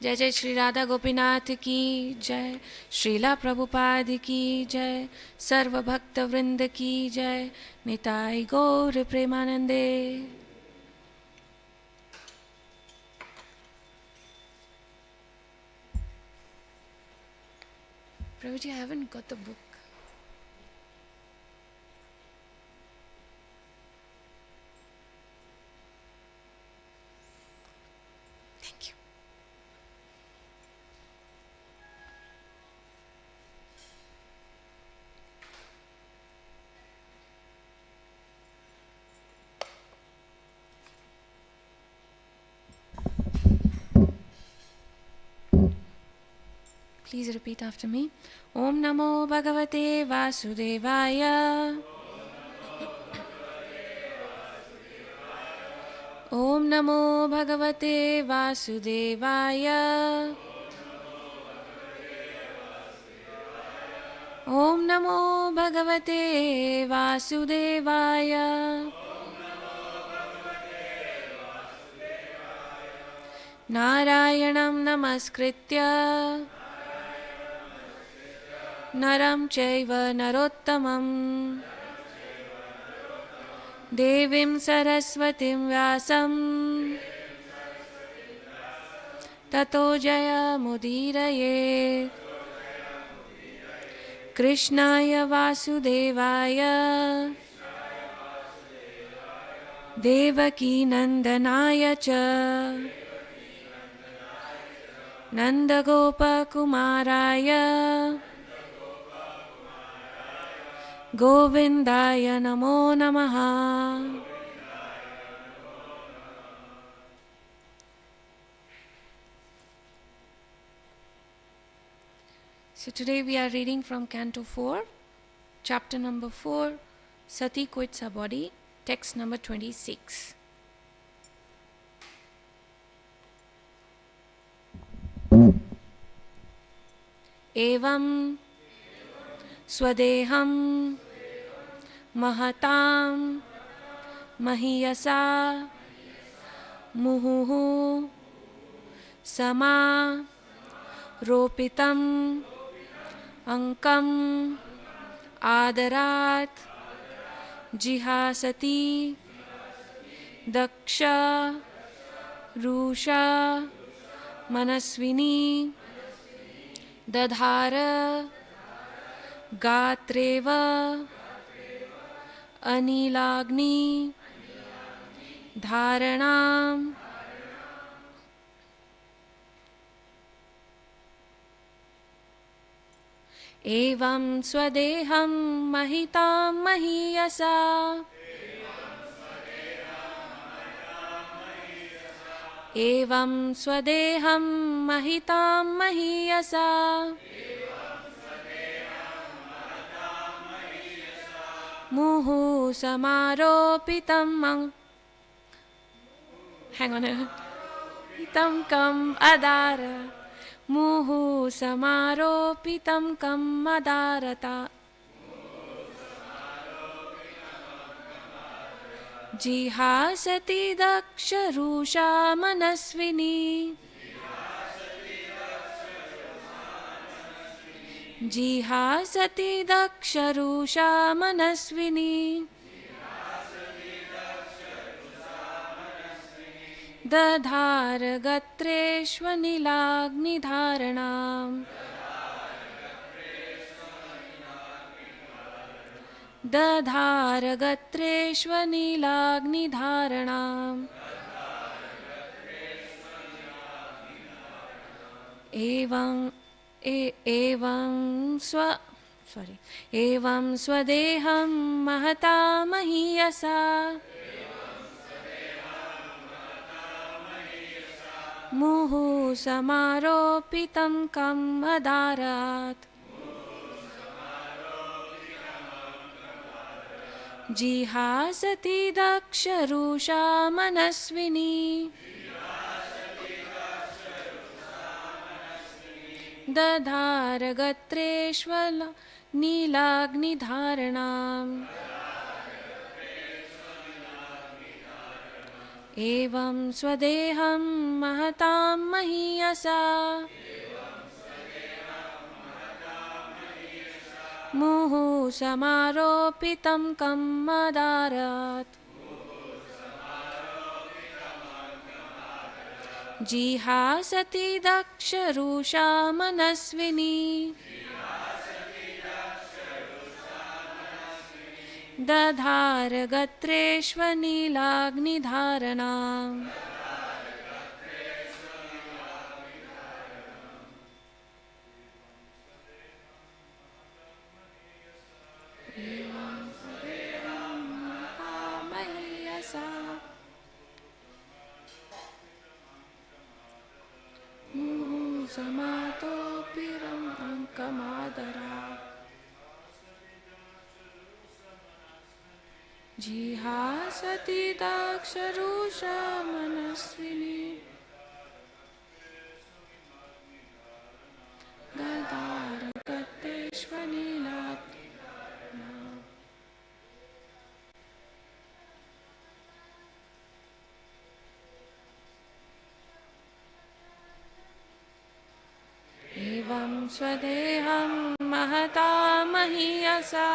जय जय श्री राधा गोपीनाथ की जय, श्रीला प्रभुपाद की जय, सर्व भक्त वृंद की जय, निताई गौर प्रेमानंदे। Prabhuji, I haven't got the book. Thank you. Please repeat after me. Om Namo Bhagavate Vasudevaya. Om Namo Bhagavate Vasudevaya. Om Namo Bhagavate Vasudevaya. Narayanam Namaskritya Naram Chaiva Narottamam Devim Saraswatim Vyasam Tato Jaya Mudiraye Krishnaya Vasudevaya Devaki Nandanaya Cha Nandagopa Kumaraya Govindaya Namo Namaha. So today we are reading from Canto 4, chapter number 4, Sati quits her body, text number 26. Evam Swadeham Mahatam Mahiyasa Muhuhu Sama Ropitam Ankam Adarat Jihasati Daksha Rusha Manasvini Dadhara Gatreva Anilagni Dharanam Evam Swadeham Mahitam Mahiyasa Evam Swadeham Mahitam Mahiyasa Muhu Samaropitam Hang on. Hitam Kam Adara Muhu Samaropitam Kam Adarata Jihasati Daksharusha Manasvini Jihasati Daksharusha Manasvini Dadhar Gatreshwanilagni Dharanam Dadhar Gatreshwanilagni Dharanam Evam Swadeham Mahata Mahiyasa Muhu Samaropitam Kam Adarat Jihasati Daksharusha Manasvini Dadhar Gatreshwala Nilagni Dharanam एवं स्वदेहं महतां महीयसा मुहुः समारोपितं कम्मदारात् जिहासति दक्षरुषा मनस्विनी दधार गत्रेष्वनीलाग्निधारणाम् महीयसा मुहुः समातोऽपिरम् अङ्कमादरात् जिहासति दाक्षरुषा मनस्विनी गदारगतेष्वनीलात् एवं स्वदेहं महता महीयसा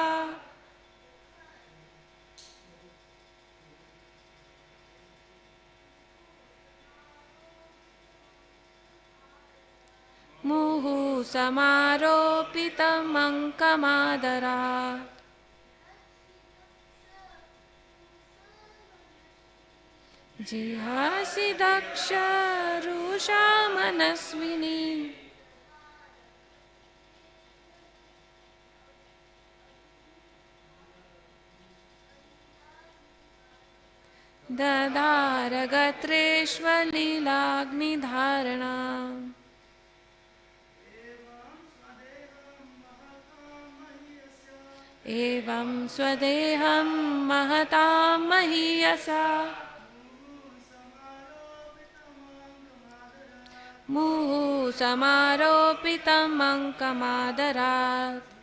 मुहुः समारोपितमङ्कमादरात् जिहासि दक्षरुषा मनस्विनी दधार गत्रेष्वलीलाग्निधारणाम् एवं स्वदेहं महतां महीयसा मुहुः समारोपितम् अङ्कमादरात्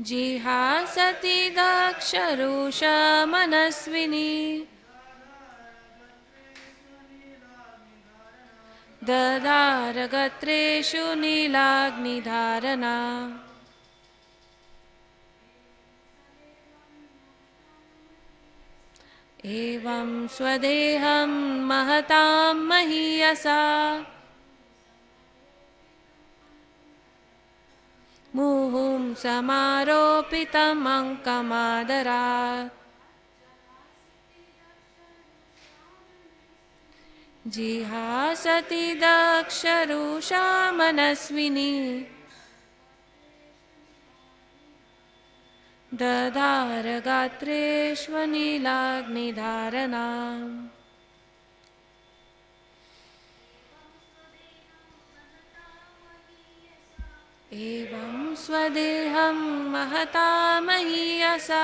जिहासति दक्षरुषा मनस्विनी दधार गत्रेषु नीलाग्निधारणा एवं स्वदेहं महतां महीयसा मुहुः समारोपितम् अङ्कमादरात् जिहासति दक्षरुषा मनस्विनी दधार गात्रेष्वनीलाग्निधारणाम् एवं स्वदेहं महता महीयसा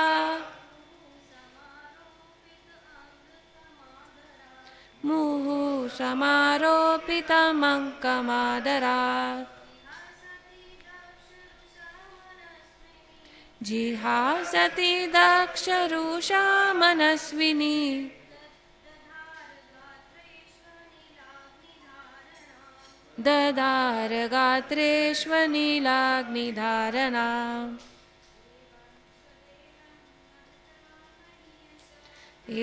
मुहुः समारोपितमङ्कमादरात् जिहासति दक्षरुषा मनस्विनी दधार गात्रेष्वनीलाग्निधारणाम्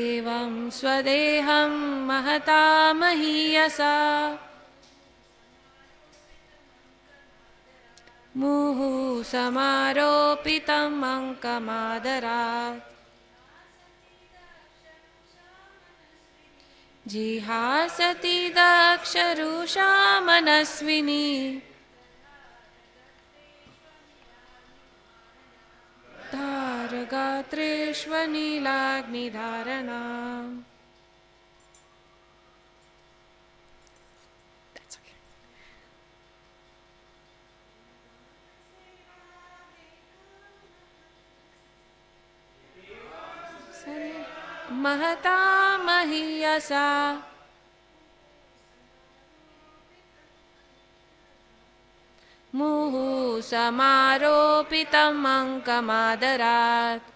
एवं स्वदेहं महता महीयसा मुहुः समारोपितम् अङ्कमादरात् जिहासति दक्षरुषा मनस्विनी दधार गात्रेष्वनीलाग्निधारणाम् महता महीयसा मुहुः समारोपितम् अङ्कमादरात्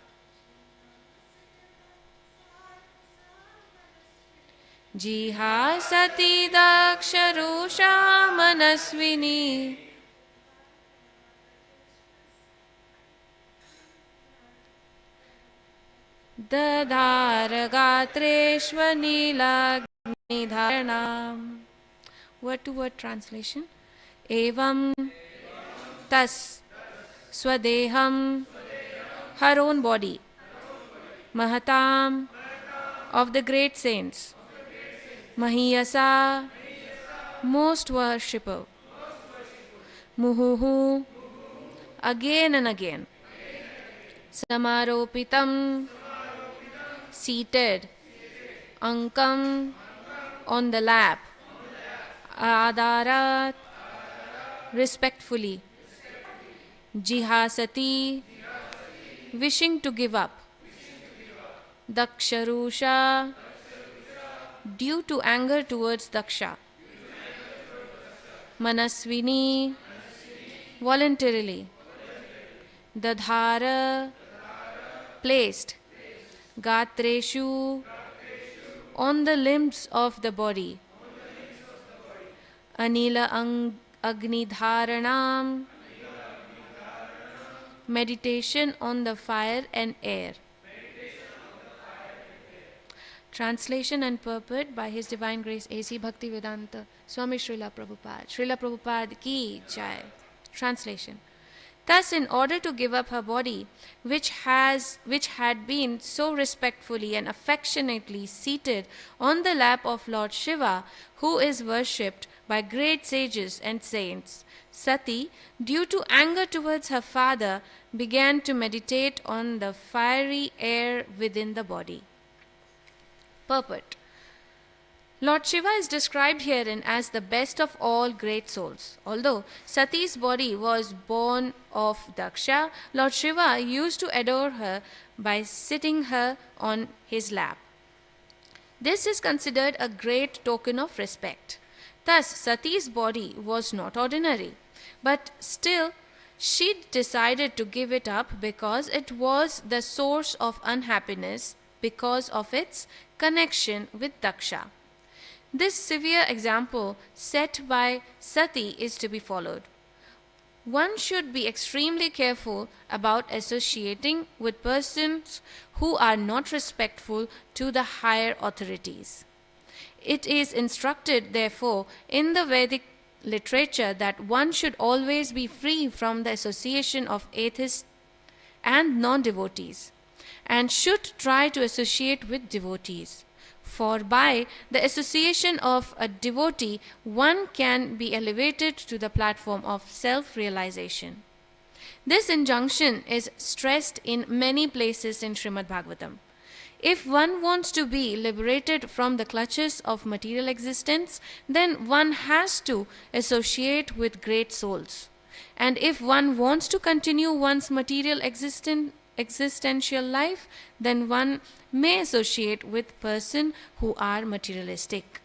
जिहासति दक्षरुषा Manaswini दधार गात्रेष्वनीलाग्निधारणाम्. Word to word translation. Evam tas swadeham, her own body, mahatam, of the great saints, mahiyasa, most worshipper, muhuhu, again and again, samaropitam, seated, ankam, on the lap, adarat, respectfully, jihasati, wishing to give up, daksharusha, due to anger towards Daksha, manasvini, voluntarily, dadhara, placed, gatreshu, on the limbs of the body, anila agnidharanam, meditation on the fire and air. Translation and purport by His Divine Grace A.C. Bhaktivedanta Swami Srila Prabhupada. Srila Prabhupada ki jai. Translation. Thus, in order to give up her body, which had been so respectfully and affectionately seated on the lap of Lord Shiva, who is worshipped by great sages and saints, Sati, due to anger towards her father, began to meditate on the fiery air within the body. Purport. Lord Shiva is described herein as the best of all great souls. Although Sati's body was born of Daksha, Lord Shiva used to adore her by sitting her on his lap. This is considered a great token of respect. Thus, Sati's body was not ordinary, but still she decided to give it up because it was the source of unhappiness because of its connection with Daksha. This severe example set by Sati is to be followed. One should be extremely careful about associating with persons who are not respectful to the higher authorities. It is instructed, therefore, in the Vedic literature that one should always be free from the association of atheists and non-devotees, and should try to associate with devotees. For by the association of a devotee, one can be elevated to the platform of self-realization. This injunction is stressed in many places in Srimad Bhagavatam. If one wants to be liberated from the clutches of material existence, then one has to associate with great souls. And if one wants to continue one's material existential life, then one may associate with persons who are materialistic.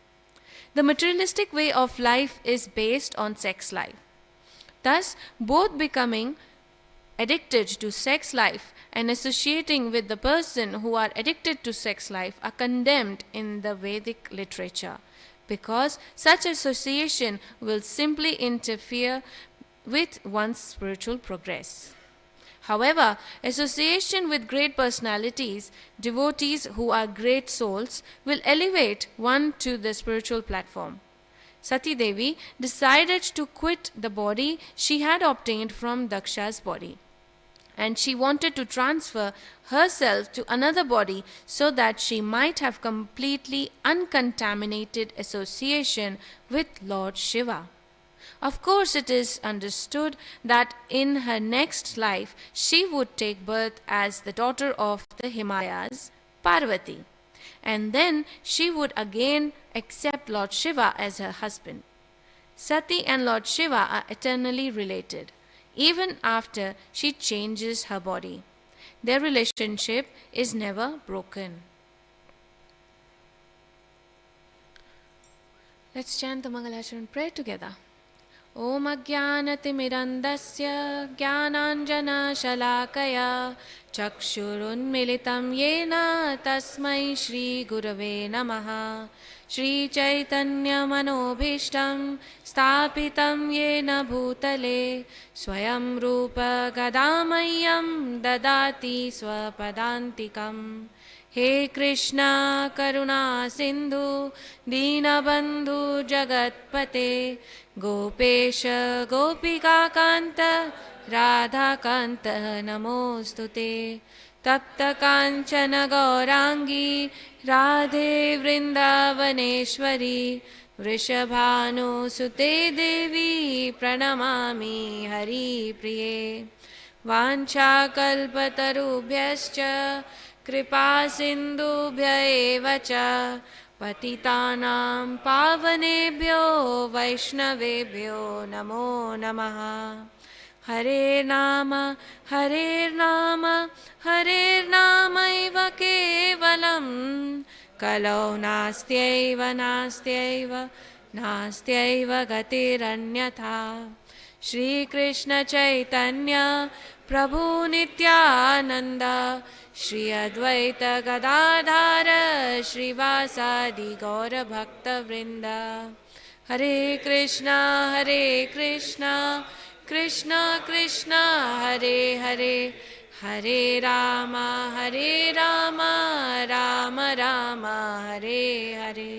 The materialistic way of life is based on sex life. Thus, both becoming addicted to sex life and associating with the person who are addicted to sex life are condemned in the Vedic literature, because such association will simply interfere with one's spiritual progress. However, association with great personalities, devotees who are great souls, will elevate one to the spiritual platform. Sati Devi decided to quit the body she had obtained from Daksha's body, and she wanted to transfer herself to another body so that she might have completely uncontaminated association with Lord Shiva. Of course, it is understood that in her next life she would take birth as the daughter of the Himalayas, Parvati, and then she would again accept Lord Shiva as her husband. Sati and Lord Shiva are eternally related, even after she changes her body. Their relationship is never broken. Let's chant the Mangalacharan prayer together. ॐ अज्ञानतिमिरन्दस्य ज्ञानाञ्जनशलाकया चक्षुरुन्मिलितं येन तस्मै श्रीगुरवे नमः। श्रीचैतन्यमनोभीष्टं स्थापितं येन भूतले स्वयं रूप गदामह्यं ददाति स्वपदान्तिकम्। हे कृष्णा करुणा सिन्धु दीनबन्धु जगत्पते गोपेश गोपिकान्त राधाकान्त नमोऽस्तुते। तप्त काञ्चन गौराङ्गी राधे वृन्दावनेश्वरी वृषभानुसुते देवी प्रणमामि हरिप्रिये। वाञ्छाकल्पतरुभ्यश्च कृपा सिन्धुभ्य एव च पतितानां पावनेभ्यो वैष्णवेभ्यो नमो नमः। हरेर्नाम हरेर्नामैव केवलं कलौ नास्त्यैव नास्त्यैव नास्त्यैव गतिरन्यथा। श्रीकृष्ण चैतन्य प्रभु नित्यानन्द श्री अद्वैत गदाधर श्रीवासादि गौरभक्तवृन्द। हरे कृष्णा कृष्ण कृष्ण हरे हरे हरे राम राम राम हरे हरे।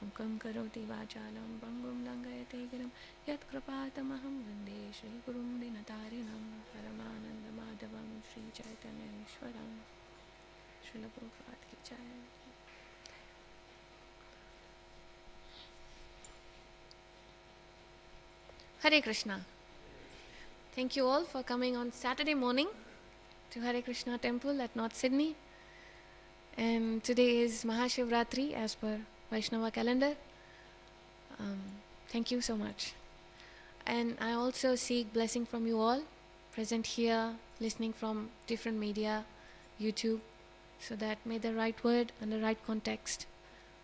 मुखं करोति वाचालं भङ्गुं लङ्घयते गिरिं यत्कृपातमहं वन्दे श्रीगुरुं दीनतारिणं परमानन्दमाधवं श्रीचैतन्येश्वरं। श्रील प्रभुपाद की जय। Hare Krishna. Thank you all for coming on Saturday morning to Hare Krishna temple at North Sydney. And today is Mahashivratri as per Vaishnava calendar. Thank you so much. And I also seek blessing from you all present here, listening from different media, YouTube, so that may the right word and the right context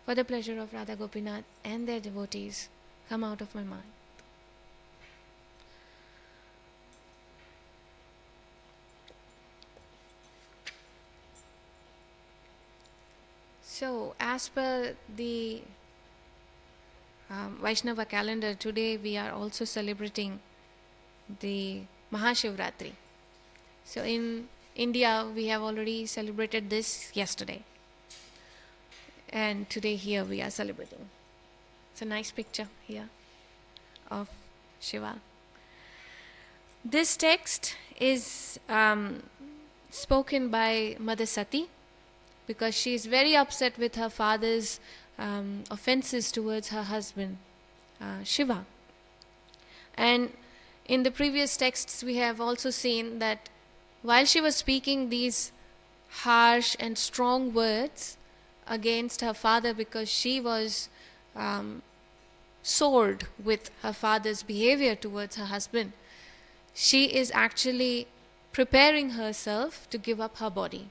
for the pleasure of Radha Gopinath and their devotees come out of my mind. So, as per the Vaishnava calendar, today we are also celebrating the Mahashivratri. So, in India, we have already celebrated this yesterday. And today here we are celebrating. It's a nice picture here of Shiva. This text is spoken by Mother Sati, because she is very upset with her father's offenses towards her husband, Shiva. And in the previous texts, we have also seen that while she was speaking these harsh and strong words against her father, because she was soured with her father's behavior towards her husband, she is actually preparing herself to give up her body.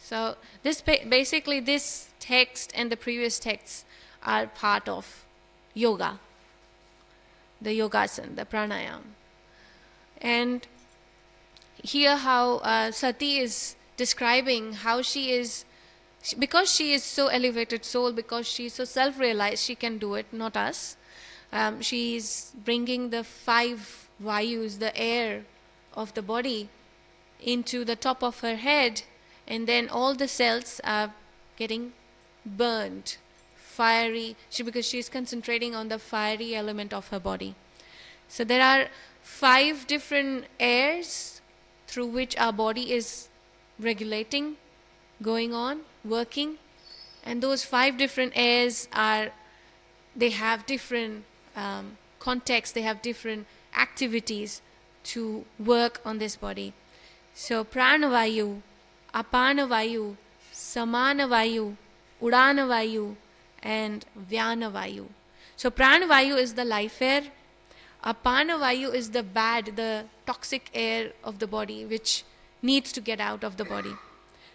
So basically this text and the previous texts are part of yoga, the yogasana, the pranayam. And here how Sati is describing how she is, because she is so elevated soul, because she is so self-realized, she can do it, not us. She is bringing the 5 vayus, the air of the body, into the top of her head, and then all the cells are getting burned, fiery, because she is concentrating on the fiery element of her body. So there are 5 different airs through which our body is regulating, going on, working, and those 5 different airs they have different contexts, they have different activities to work on this body. So pranavayu, apanavayu, samanavayu, udanavayu, and vyanavayu. So pranavayu is the life air, apanavayu is the bad, the toxic air of the body which needs to get out of the body.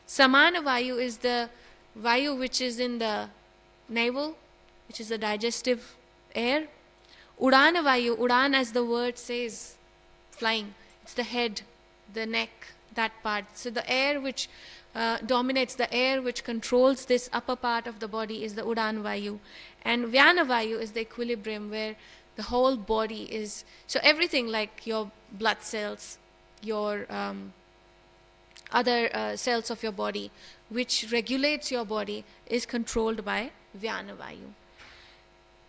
Samanavayu is the vayu which is in the navel, which is the digestive air. Udana Vayu, Udan as the word says, flying. It's the head, the neck, that part. So the air which dominates, the air which controls this upper part of the body is the Udan Vayu. And Vyana Vayu is the equilibrium where the whole body is, so everything like your blood cells, your other cells of your body, which regulates your body, is controlled by Vyana Vayu.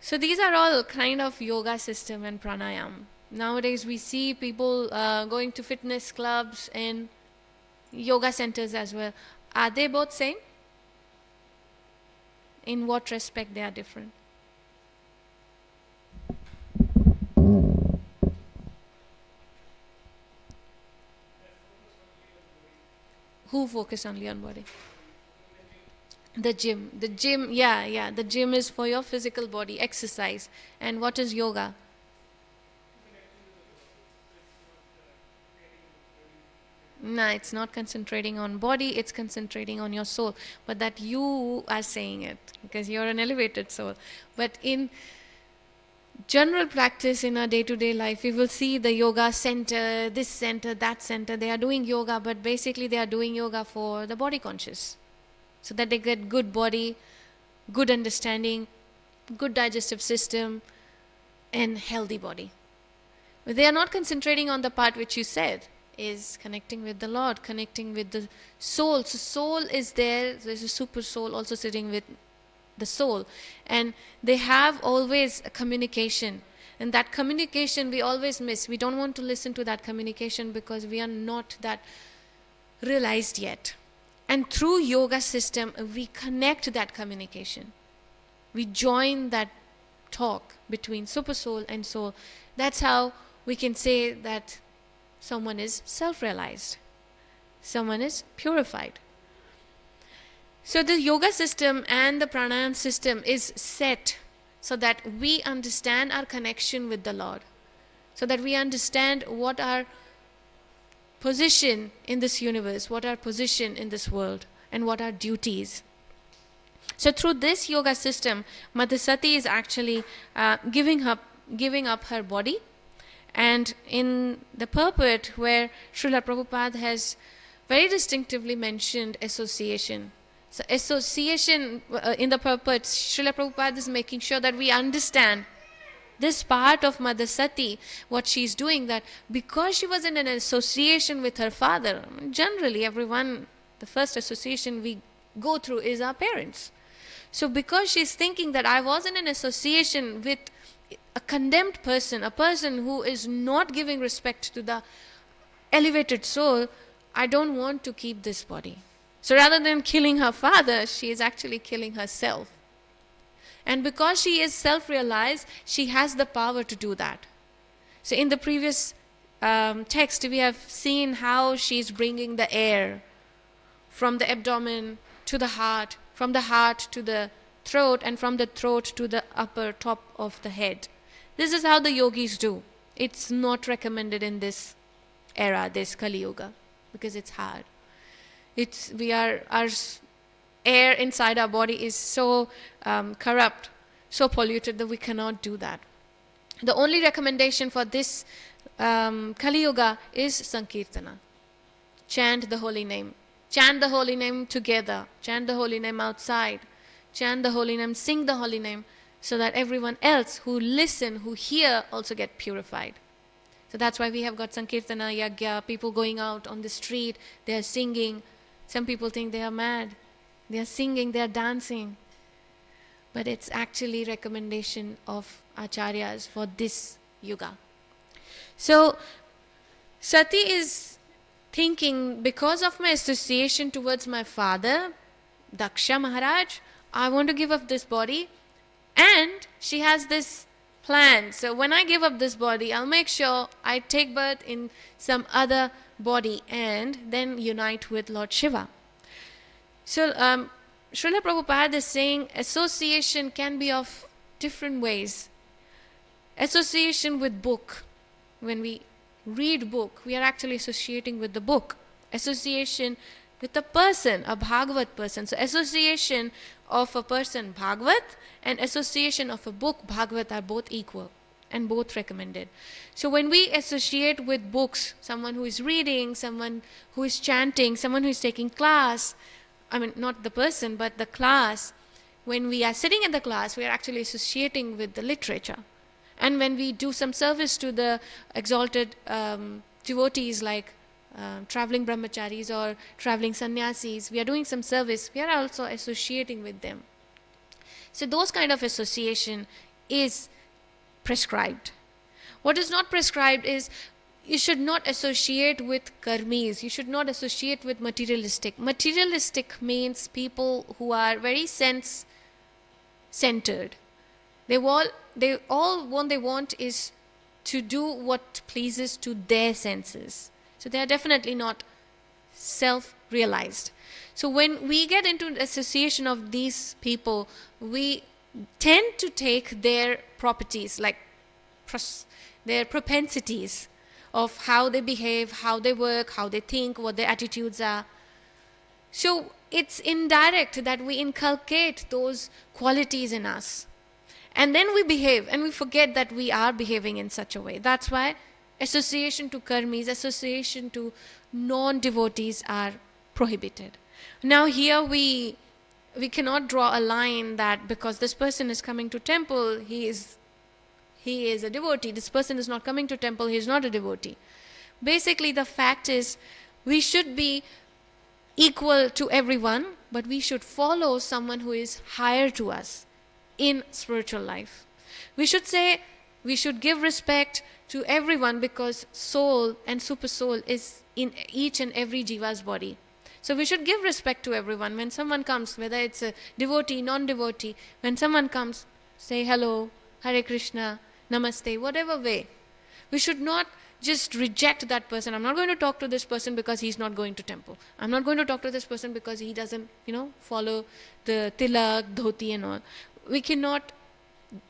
So these are all kind of yoga system and pranayam. Nowadays we see people going to fitness clubs and yoga centers as well. Are they both same? In what respect they are different? Who focus only on body? The gym, yeah, the gym is for your physical body, exercise. And what is yoga? No, it's not concentrating on body, it's concentrating on your soul. But that you are saying it, because you're an elevated soul. But in general practice in our day-to-day life, we will see the yoga center, this center, that center, they are doing yoga, but basically they are doing yoga for the body conscious. So that they get good body, good understanding, good digestive system, and healthy body. But they are not concentrating on the part which you said, is connecting with the Lord, connecting with the soul. So soul is there, there's a super soul also sitting with the soul. And they have always a communication. And that communication we always miss. We don't want to listen to that communication because we are not that realized yet. And through yoga system, we connect that communication. We join that talk between super soul and soul. That's how we can say that someone is self-realized. Someone is purified. So the yoga system and the pranayama system is set so that we understand our connection with the Lord. So that we understand what our position in this universe, what our position in this world, and what our duties. So through this yoga system, Madhusati is actually giving up her body. And in the purport where Srila Prabhupada has very distinctively mentioned association. So association in the purport, Srila Prabhupada is making sure that we understand this part of Madhusati, what she's doing, that because she was in an association with her father, generally everyone, the first association we go through is our parents. So because she's thinking that I was in an association with a condemned person, a person who is not giving respect to the elevated soul, I don't want to keep this body. So rather than killing her father, she is actually killing herself. And because she is self-realized, she has the power to do that. So in the previous text, we have seen how she is bringing the air from the abdomen to the heart, from the heart to the throat, and from the throat to the upper top of the head. This is how the yogis do. It's not recommended in this era, this Kali Yuga, because it's hard. Our air inside our body is so corrupt, so polluted that we cannot do that. The only recommendation for this Kali Yuga is Sankirtana. Chant the holy name. Chant the holy name together. Chant the holy name outside. Chant the holy name, sing the holy name, so that everyone else who listen, who hear, also get purified. So that's why we have got Sankirtana, Yagya, people going out on the street, they are singing. Some people think they are mad. They are singing, they are dancing. But it's actually recommendation of acharyas for this yuga. So Sati is thinking, because of my association towards my father, Daksha Maharaj, I want to give up this body. And she has this plan. So when I give up this body, I'll make sure I take birth in some other body and then unite with Lord Shiva. So Srila Prabhupada is saying association can be of different ways. Association with book. When we read book, we are actually associating with the book. Association with a person, a Bhagavat person. So association of a person, Bhagavat, and association of a book, Bhagavat, are both equal. and both recommended. So when we associate with books, someone who is reading, someone who is chanting, someone who is taking class, I mean not the person but the class, when we are sitting in the class, we are actually associating with the literature. And when we do some service to the exalted devotees like traveling brahmacharis or traveling sannyasis, we are doing some service, we are also associating with them. So those kind of association is prescribed. What is not prescribed is you should not associate with karmis, you should not associate with materialistic. Materialistic means people who are very sense centered. They want is to do what pleases to their senses. So they are definitely not self-realized. So when we get into association of these people, we tend to take their properties, like their propensities of how they behave, how they work, how they think, what their attitudes are. So it's indirect that we inculcate those qualities in us. And then we behave and we forget that we are behaving in such a way. That's why association to karmis, association to non-devotees are prohibited. Now here we cannot draw a line that because this person is coming to temple, he is a devotee. This person is not coming to temple, he is not a devotee. Basically the fact is we should be equal to everyone, but we should follow someone who is higher to us in spiritual life. We should say, we should give respect to everyone because soul and super soul is in each and every jiva's body. So we should give respect to everyone. When someone comes, whether it's a devotee, non-devotee, when someone comes, say hello, Hare Krishna, Namaste, whatever way. We should not just reject that person. I'm not going to talk to this person because he's not going to temple. I'm not going to talk to this person because he doesn't, follow the tilak, dhoti and all. We cannot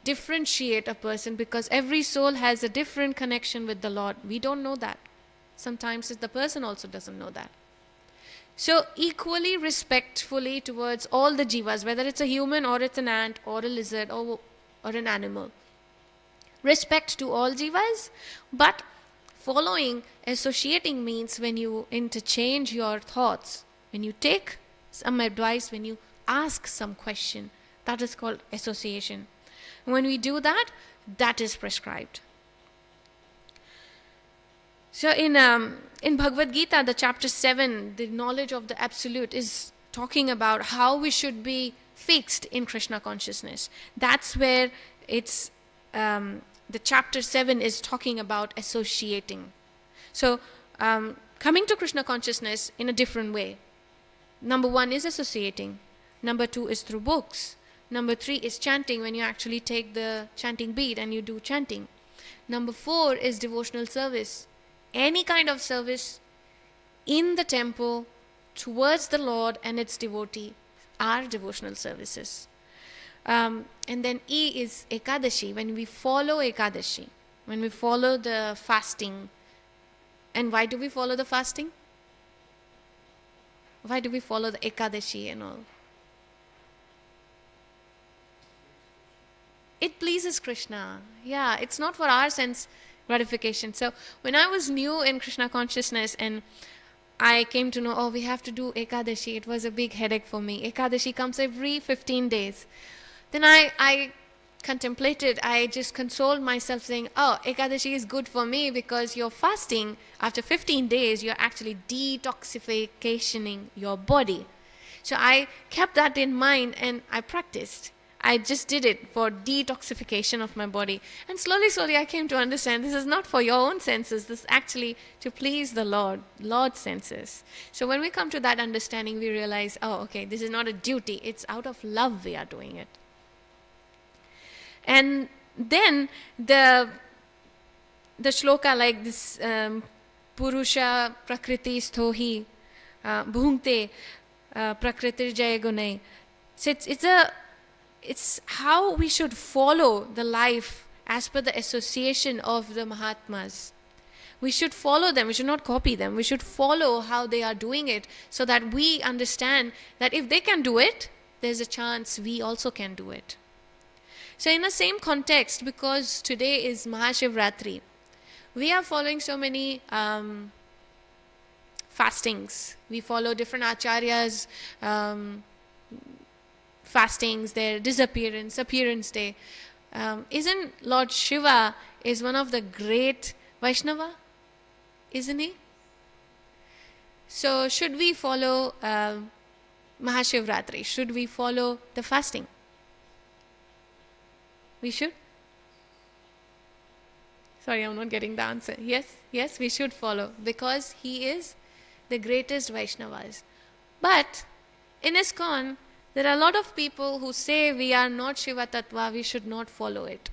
differentiate a person because every soul has a different connection with the Lord. We don't know that. Sometimes the person also doesn't know that. So equally respectfully towards all the jivas, whether it's a human or it's an ant or a lizard or an animal. Respect to all jivas, but associating means when you interchange your thoughts, when you take some advice, when you ask some question, that is called association. When we do that, that is prescribed. So in Bhagavad Gita, the chapter 7, the knowledge of the absolute is talking about how we should be fixed in Krishna consciousness. That's where it's the chapter 7 is talking about associating. So coming to Krishna consciousness in a different way. Number 1 is associating. Number 2 is through books. Number 3 is chanting, when you actually take the chanting bead and you do chanting. Number 4 is devotional service. Any kind of service in the temple towards the Lord and its devotee are devotional services. And then E is Ekadashi, when we follow Ekadashi, when we follow the fasting. And why do we follow the fasting? Why do we follow the Ekadashi and all? It pleases Krishna. Yeah, it's not for our sense gratification. So when I was new in Krishna consciousness and I came to know, we have to do Ekadashi, it was a big headache for me. Ekadashi comes every 15 days. Then I contemplated, I just consoled myself saying, Ekadashi is good for me because you're fasting. After 15 days, you're actually detoxificationing your body. So I kept that in mind and I practiced. I just did it for detoxification of my body. And slowly I came to understand this is not for your own senses. This is actually to please the Lord's senses. So when we come to that understanding, we realize, this is not a duty. It's out of love we are doing it. And then the shloka like this, Purusha prakriti sthohi bhungte prakritir jaya gunai. So it's how we should follow the life as per the association of the Mahatmas. We should follow them. We should not copy them. We should follow how they are doing it so that we understand that if they can do it, there's a chance we also can do it. So in the same context, because today is Mahashivratri, we are following so many fastings. We follow different acharyas, fastings, their disappearance, appearance day. Isn't Lord Shiva is one of the great Vaishnava? Isn't he? So should we follow Mahashivratri? Should we follow the fasting? We should? Sorry, I'm not getting the answer. Yes, we should follow because he is the greatest Vaishnavas. But in ISKCON, there are a lot of people who say we are not Shiva Tattva, we should not follow it.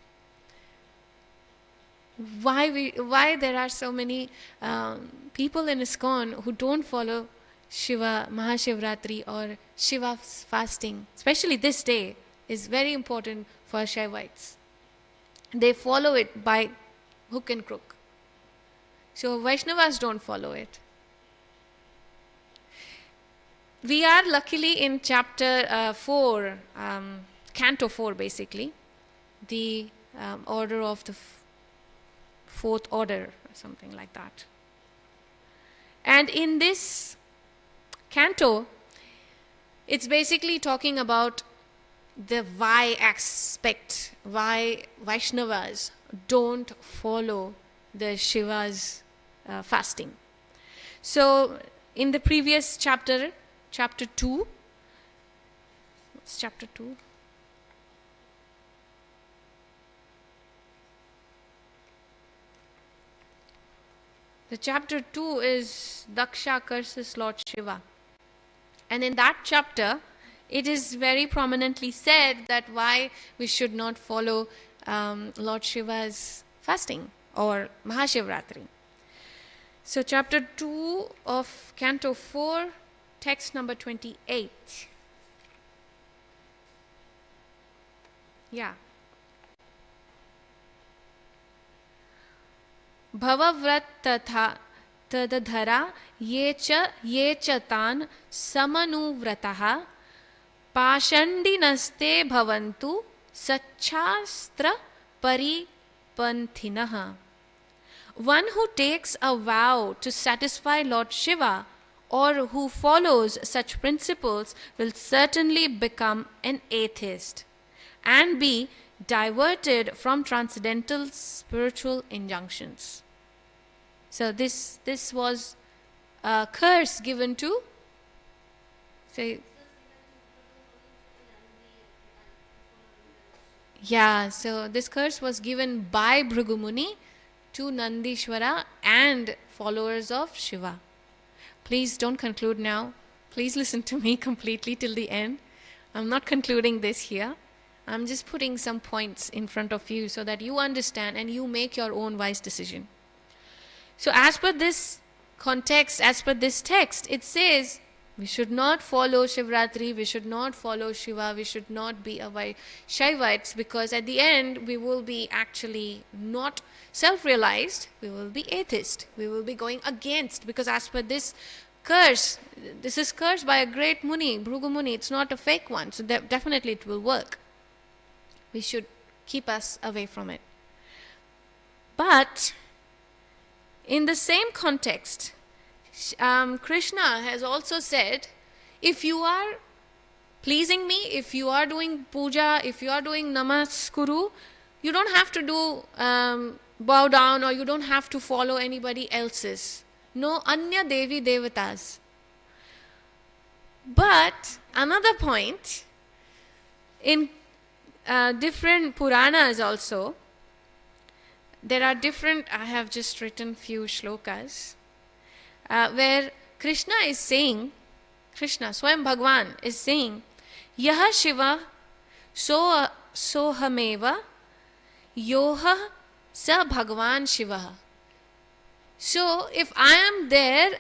Why there are so many people in ISKCON who don't follow Shiva Mahashivratri or Shiva fasting, especially this day is very important for Shaivites. They follow it by hook and crook. So Vaishnavas don't follow it. We are luckily in chapter 4, canto 4 basically, the order of the fourth order or something like that. And in this canto, it's basically talking about the why aspect, why Vaishnavas don't follow the Shiva's fasting. So in the previous chapter, chapter 2, what's chapter 2? The chapter 2 is Daksha curses Lord Shiva. And in that chapter, it is very prominently said that why we should not follow Lord Shiva's fasting or Mahashivratri. So chapter 2 of canto 4, text number 28. Yeah. भवव्रत तथा तदधरा ये च तान् समनुव्रतः पाषण्डिनस्ते भवन्तु सच्छास्त्र परिपन्थिनः. One who takes a vow to satisfy Lord Shiva or who follows such principles will certainly become an atheist and be diverted from transcendental spiritual injunctions. So this was a curse given to, say, so this curse was given by Bhrigu Muni to Nandishvara and followers of Shiva. Please don't conclude now. Please listen to me completely till the end. I'm not concluding this here. I'm just putting some points in front of you so that you understand and you make your own wise decision. So as per this context, as per this text, it says we should not follow Shivratri, we should not follow Shiva, we should not be Shaivites, because at the end we will be actually not self-realized, we will be atheist, we will be going against, because as per this curse, this is cursed by a great Muni, Bhrigu Muni, it's not a fake one, so definitely it will work. We should keep us away from it. But in the same context, Krishna has also said, if you are pleasing me, if you are doing puja, if you are doing namaskuru, you don't have to do bow down or you don't have to follow anybody else's. No anya devi devatas. But another point, in different Puranas also, there are different, I have just written few shlokas, where Krishna is saying, Krishna, Swayam Bhagwan is saying, Yaha Shiva sohameva yoha sa Bhagwan Shiva. So if I am there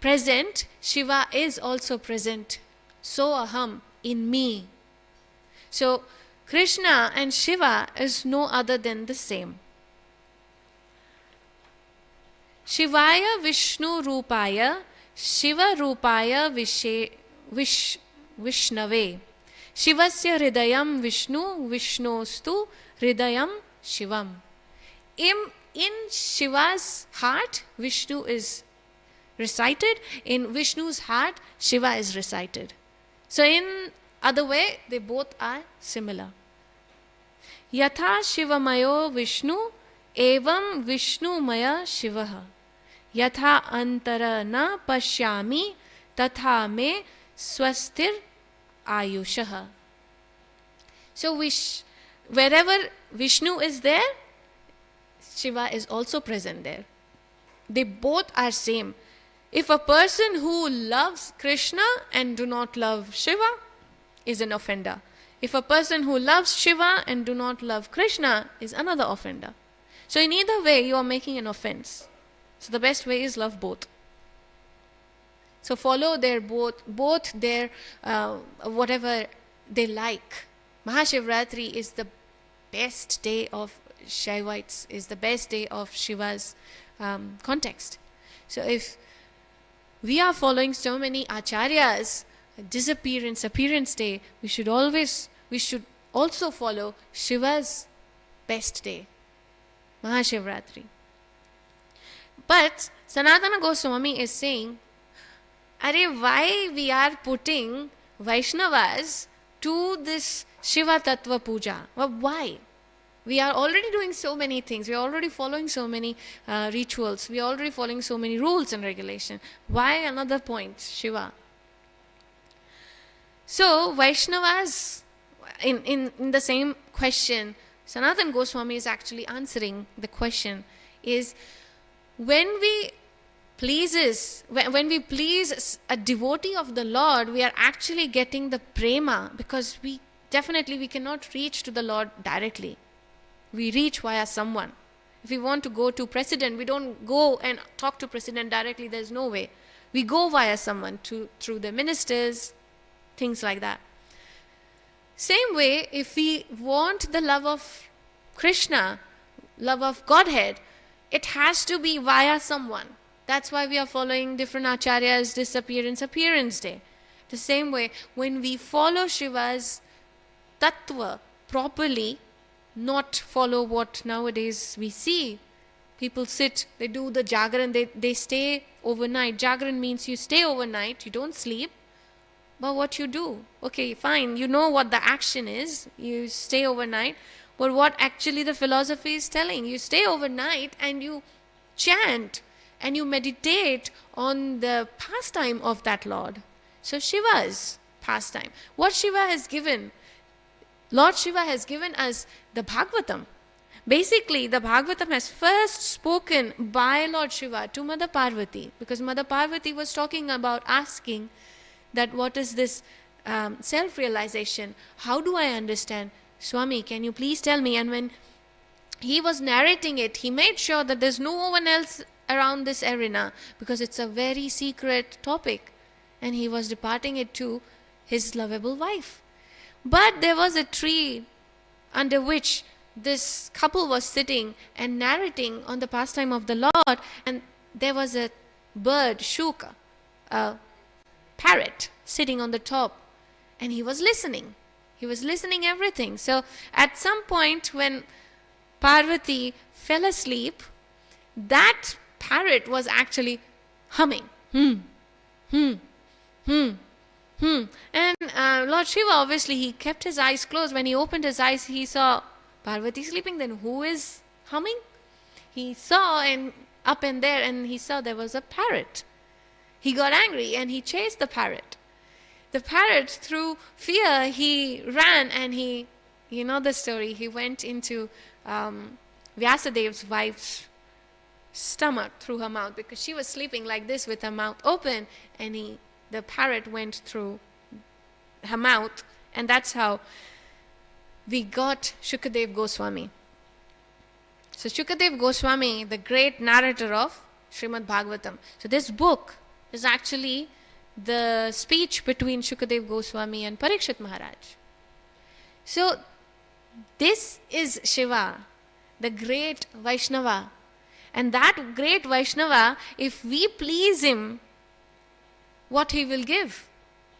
present, Shiva is also present. So aham, in me. So Krishna and Shiva is no other than the same. Shivaya Vishnu Rupaya Shiva Rupaya Vishnave Shivasya hridayam Vishnu, Vishnostu hridayam Shivam. In Shiva's heart, Vishnu is recited. In Vishnu's heart, Shiva is recited. So in other way, they both are similar. Yatha Shivamayo Vishnu, evam Vishnu Maya Shivaha. Yatha antara na pashyami, tatha me swastir ayushaha. So wherever Vishnu is there, Shiva is also present there. They both are same. If a person who loves Krishna and do not love Shiva is an offender. If a person who loves Shiva and do not love Krishna is another offender. So in either way, you are making an offense. So the best way is love both. So follow their both their whatever they like. Mahashivratri is the best day of Shaivites, is the best day of Shiva's context. So if we are following so many acharyas, disappearance, appearance day, we should also follow Shiva's best day, Mahashivratri. But Sanatana Goswami is saying, why we are putting Vaishnavas to this Shiva Tattva Puja? Well, why? We are already doing so many things. We are already following so many rituals. We are already following so many rules and regulations. Why another point, Shiva? So, Vaishnavas, in the same question, Sanatana Goswami is actually answering the question, is when we please a devotee of the Lord, we are actually getting the prema, because we cannot reach to the Lord directly. We reach via someone. If we want to go to president, we don't go and talk to president directly. There's no way. We go via someone through the ministers, things like that. Same way, if we want the love of Krishna, love of Godhead, it has to be via someone. That's why we are following different acharyas, disappearance, appearance day. The same way, when we follow Shiva's tattva properly, not follow what nowadays we see. People sit, they do the jagaran, they stay overnight. Jagaran means you stay overnight, you don't sleep. But what you do? Okay, fine, you know what the action is, you stay overnight. But what actually the philosophy is telling, you stay overnight and you chant and you meditate on the pastime of that Lord. So Shiva's pastime. What Shiva has given? Lord Shiva has given us the Bhagavatam. Basically, the Bhagavatam has first spoken by Lord Shiva to Mother Parvati, because Mother Parvati was talking about asking that what is this self-realization? How do I understand? Swami, can you please tell me? And when he was narrating it, he made sure that there's no one else around this arena, because it's a very secret topic. And he was departing it to his lovable wife. But there was a tree under which this couple was sitting and narrating on the pastime of the Lord, and there was a bird, shuka, a parrot, sitting on the top, and he was listening. He was listening everything. So at some point when Parvati fell asleep, that parrot was actually humming. And Lord Shiva, obviously, he kept his eyes closed. When he opened his eyes, he saw Parvati sleeping. Then who is humming? He saw and up and there, and he saw there was a parrot. He got angry and he chased the parrot. The parrot, through fear, he ran and you know the story, he went into Vyasadev's wife's stomach through her mouth, because she was sleeping like this with her mouth open, and the parrot went through her mouth, and that's how we got Shukadev Goswami. So Shukadev Goswami, the great narrator of Srimad Bhagavatam. So this book is actually the speech between Shukadev Goswami and Parikshit Maharaj. So this is Shiva, the great Vaishnava. And that great Vaishnava, if we please him, what he will give?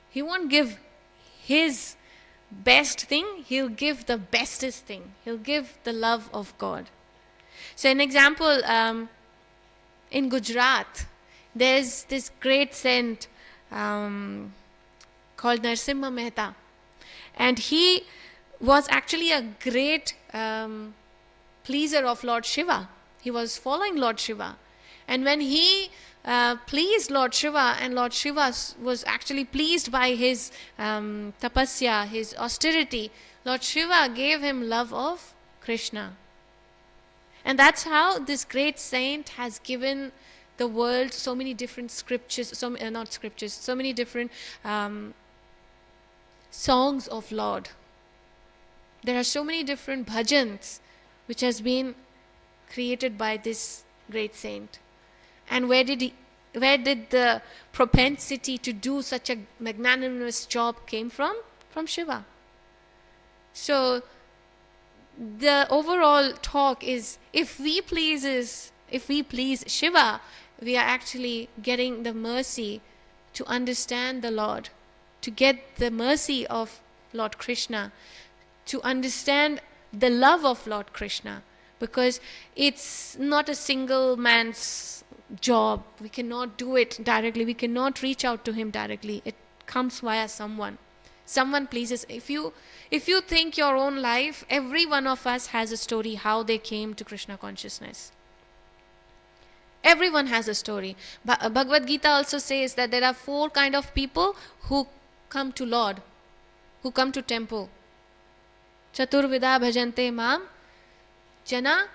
He won't give his best thing, He'll give the bestest thing. He'll give the love of God. So an example, in Gujarat, there's this great saint called Narasimha Mehta. And he was actually a great pleaser of Lord Shiva. He was following Lord Shiva. And when he pleased Lord Shiva, and Lord Shiva was actually pleased by his tapasya, his austerity, Lord Shiva gave him love of Krishna. And that's how this great saint has given the world so many different scriptures, so many different songs of Lord. There are so many different bhajans which has been created by this great saint. And where did the propensity to do such a magnanimous job came from? From Shiva. So the overall talk is, if we please Shiva, we are actually getting the mercy to understand the Lord, to get the mercy of Lord Krishna, to understand the love of Lord Krishna, because it's not a single man's job. We cannot do it directly. We cannot reach out to him directly. It comes via someone. Someone pleases. If you think your own life, every one of us has a story how they came to Krishna consciousness. Everyone has a story. Bhagavad Gita also says that there are 4 kind of people who come to Lord, who come to temple. Chaturvida bhajante mam, jana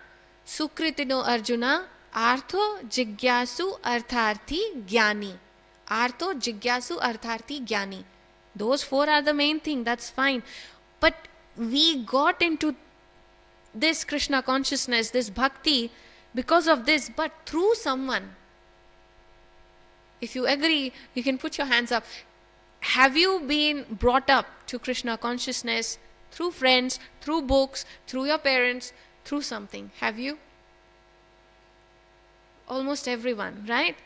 sukritino arjuna, artho jigyasu artharthi jnani. Artho jigyasu artharthi jnani. Those 4 are the main thing, that's fine. But we got into this Krishna consciousness, this bhakti, because of this, but through someone. If you agree, you can put your hands up. Have you been brought up to Krishna consciousness through friends, through books, through your parents, through something? Have you? Almost everyone, right?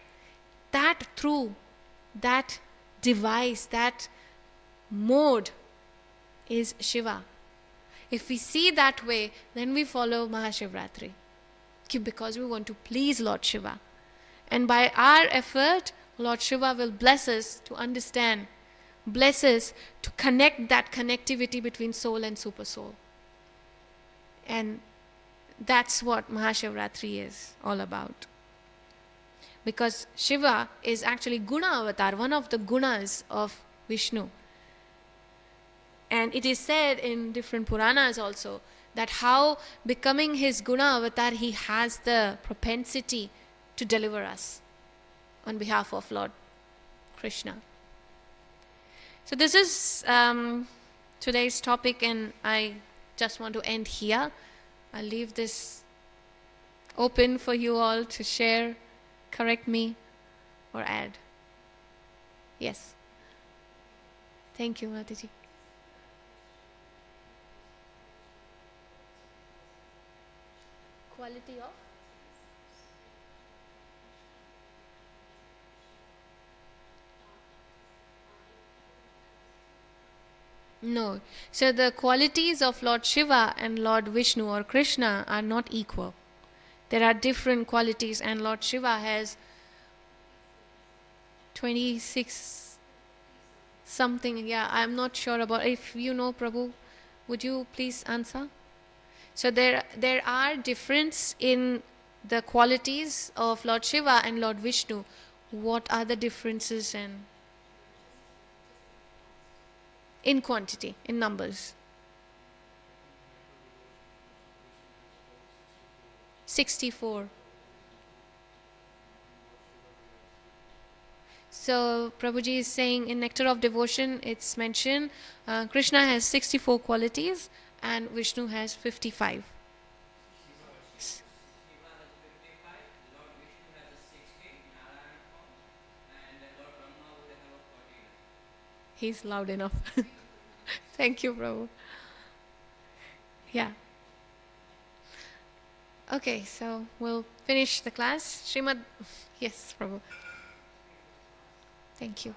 That device, that mode is Shiva. If we see that way, then we follow Mahashivratri, because we want to please Lord Shiva. And by our effort, Lord Shiva will bless us to understand, bless us to connect that connectivity between soul and super soul. And that's what Mahashivratri is all about. Because Shiva is actually Guna avatar, one of the gunas of Vishnu. And it is said in different Puranas also that how becoming his Guna avatar, he has the propensity to deliver us on behalf of Lord Krishna. So this is today's topic, and I just want to end here. I'll leave this open for you all to share, correct me, or add. Yes. Thank you, Mataji. Quality of? No. So the qualities of Lord Shiva and Lord Vishnu or Krishna are not equal. There are different qualities, and Lord Shiva has 26 something. Yeah, I'm not sure about. If you know, Prabhu, would you please answer? So there are difference in the qualities of Lord Shiva and Lord Vishnu. What are the differences in quantity, in numbers? 64. So Prabhuji is saying in Nectar of Devotion, it's mentioned Krishna has 64 qualities and Vishnu has 55. He's loud enough. Thank you, Prabhu. Yeah. Okay, so we'll finish the class. Srimad. Yes, Prabhu. Thank you.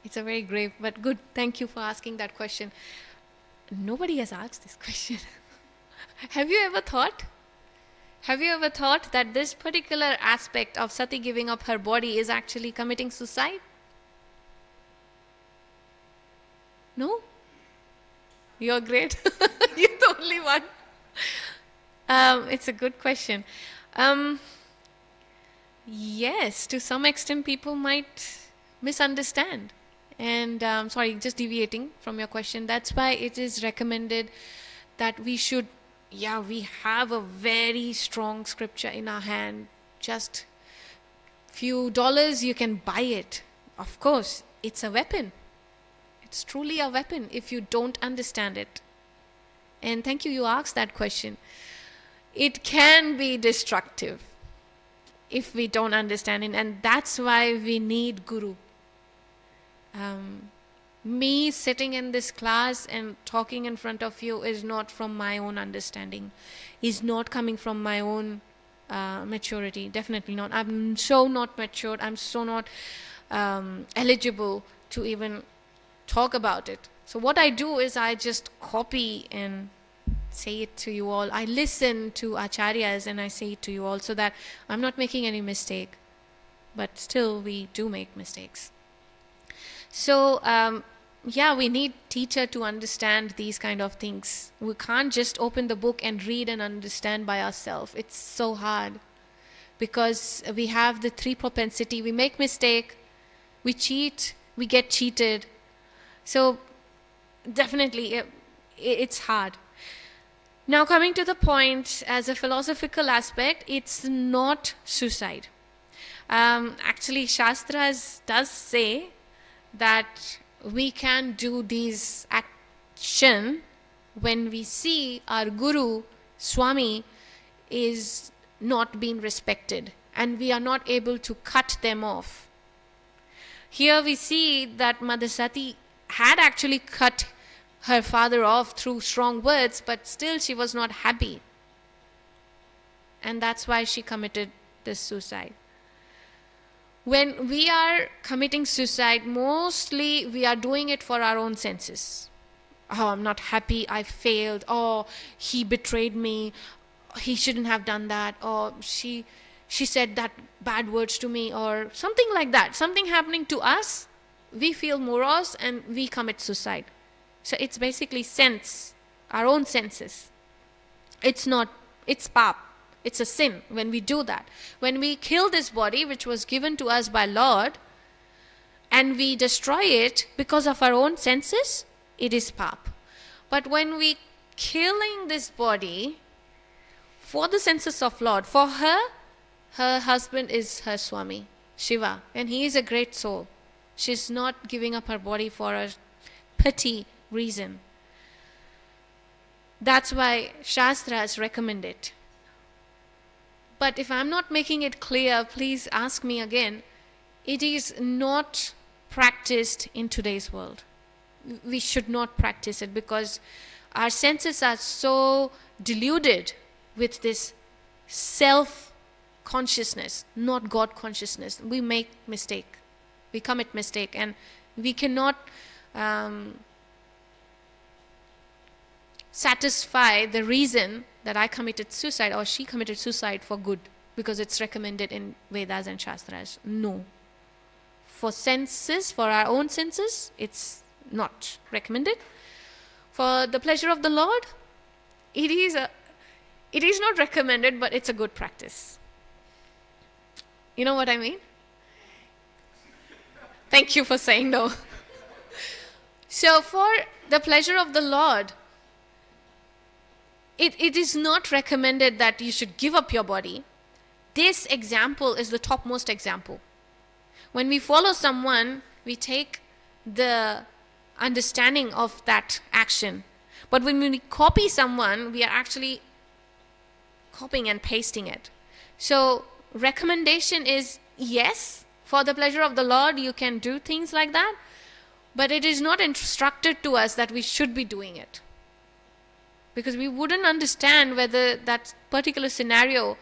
It's a very grave, but good. Thank you for asking that question. Nobody has asked this question. Have you ever thought? Have you ever thought that this particular aspect of Sati giving up her body is actually committing suicide? No? You're great. You're the only one. It's a good question. Yes, to some extent people might misunderstand. And sorry, just deviating from your question. That's why it is recommended that we should, we have a very strong scripture in our hand. Just few dollars, you can buy it. Of course, it's a weapon. It's truly a weapon if you don't understand it. And thank you, you asked that question. It can be destructive if we don't understand it, and that's why we need Guru. Me sitting in this class and talking in front of you is not from my own understanding, is not coming from my own maturity. Definitely not. I'm so not matured. I'm so not eligible to even talk about it. So what I do is I just copy and say it to you all. I listen to acharyas and I say it to you all so that I'm not making any mistake. But still we do make mistakes. So we need teacher to understand these kind of things. We can't just open the book and read and understand by ourselves. It's so hard because we have the three propensity. We make mistake, we cheat, we get cheated. So definitely it's hard. Now coming to the point, as a philosophical aspect, it's not suicide. Actually, Shastras does say that we can do these action when we see our Guru, Swami, is not being respected and we are not able to cut them off. Here we see that Mother Sati had actually cut her father off through strong words, but still she was not happy. And that's why she committed this suicide. When we are committing suicide, mostly we are doing it for our own senses. Oh, I'm not happy, I failed. Oh, he betrayed me. He shouldn't have done that. Or she said that bad words to me, or something like that. Something happening to us, we feel morose and we commit suicide. So it's basically sense, our own senses. It's pap. It's a sin when we do that. When we kill this body which was given to us by Lord and we destroy it because of our own senses, it is pap. But when we killing this body for the senses of Lord, for her husband is her Swami, Shiva, and he is a great soul. She's not giving up her body for a petty reason. That's why Shastras recommend it. But if I'm not making it clear, please ask me again. It is not practiced in today's world. We should not practice it because our senses are so deluded with this self-consciousness, not God consciousness. We make mistake. We commit mistake and we cannot satisfy the reason that I committed suicide or she committed suicide for good because it's recommended in Vedas and Shastras. No. For senses, for our own senses, it's not recommended. For the pleasure of the Lord, it is not recommended, but it's a good practice. You know what I mean? Thank you for saying no. So for the pleasure of the Lord, it is not recommended that you should give up your body. This example is the topmost example. When we follow someone, we take the understanding of that action. But when we copy someone, we are actually copying and pasting it. So recommendation is yes, for the pleasure of the Lord, you can do things like that. But it is not instructed to us that we should be doing it. Because we wouldn't understand whether that particular scenario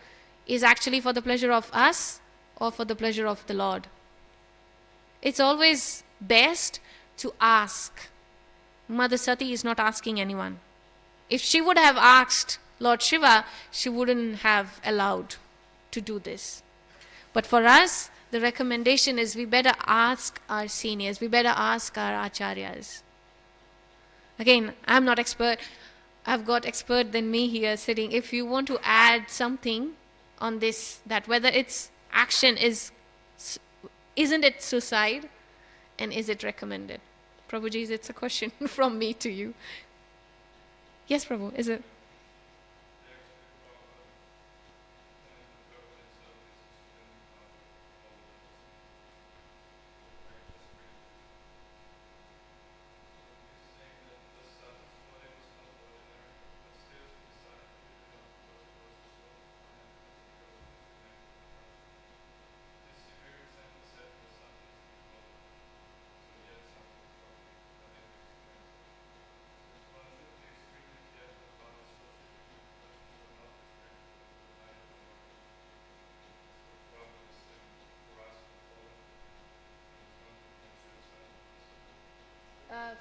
is actually for the pleasure of us or for the pleasure of the Lord. It's always best to ask. Mother Sati is not asking anyone. If she would have asked Lord Shiva, she wouldn't have allowed to do this. But for us, the recommendation is we better ask our seniors, we better ask our acharyas. Again, I'm not expert. I've got expert than me here sitting. If you want to add something on this, that whether its action isn't it suicide, and is it recommended? Prabhuji, it's a question from me to you. Yes, Prabhu, is it?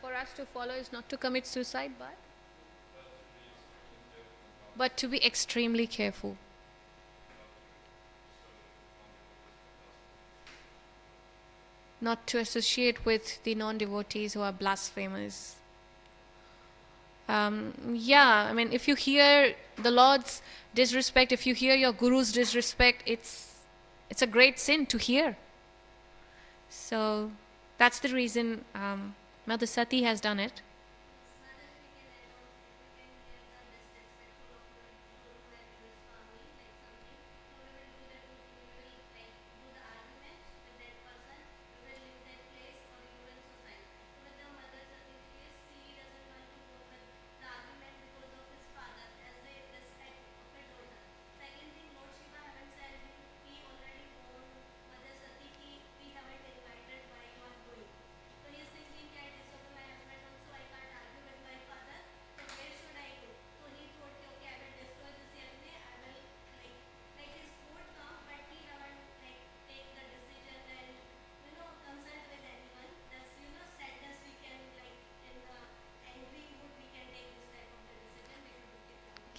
For us to follow is not to commit suicide, but to be extremely careful. Not to associate with the non-devotees who are blasphemers. I mean, if you hear the Lord's disrespect, if you hear your Guru's disrespect, it's a great sin to hear. So that's the reason Mother Sati has done it.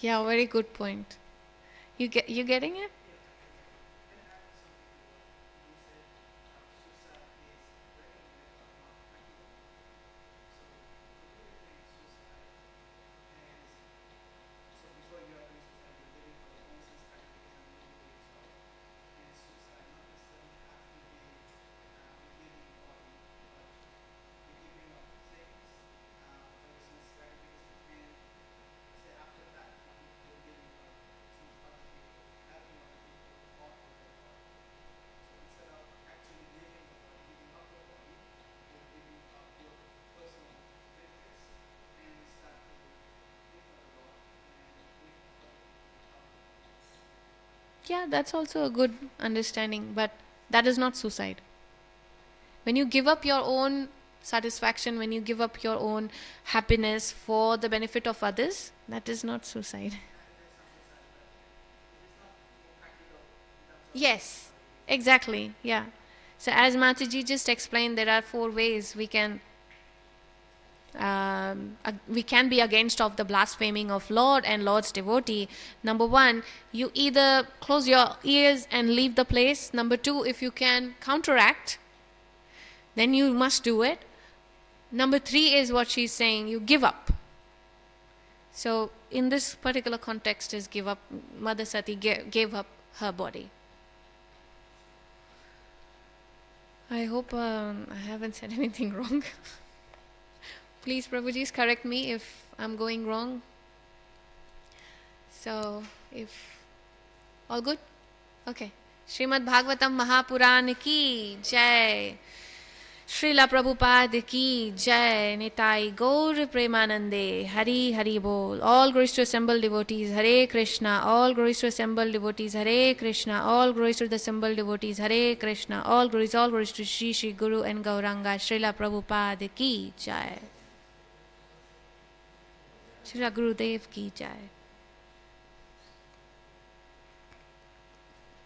Yeah, very good point. You getting it? Yeah, that's also a good understanding, but that is not suicide. When you give up your own satisfaction, when you give up your own happiness for the benefit of others, that is not suicide. Yes, exactly. Yeah. So as Mataji just explained, there are 4 ways we can be against of the blaspheming of Lord and Lord's devotee. Number 1, you either close your ears and leave the place. Number 2, if you can counteract, then you must do it. Number 3 is what she's saying, you give up. So in this particular context is give up. Mother Sati gave up her body. I hope I haven't said anything wrong. Please, Prabhuji, correct me if I'm going wrong. So, if all good? Okay. Srimad Bhagavatam Mahapuran ki jai. Srila Prabhupada ki jai. Nitai Gaur Premanande. Hari Hari Bol. All glories to assembled devotees. Hare Krishna. All glories to assembled devotees. Hare Krishna. All glories to the assembled devotees. Hare Krishna. All glories to Shri Guru and Gauranga. Srila Prabhupada ki jai. Shri Gurudev ki jai.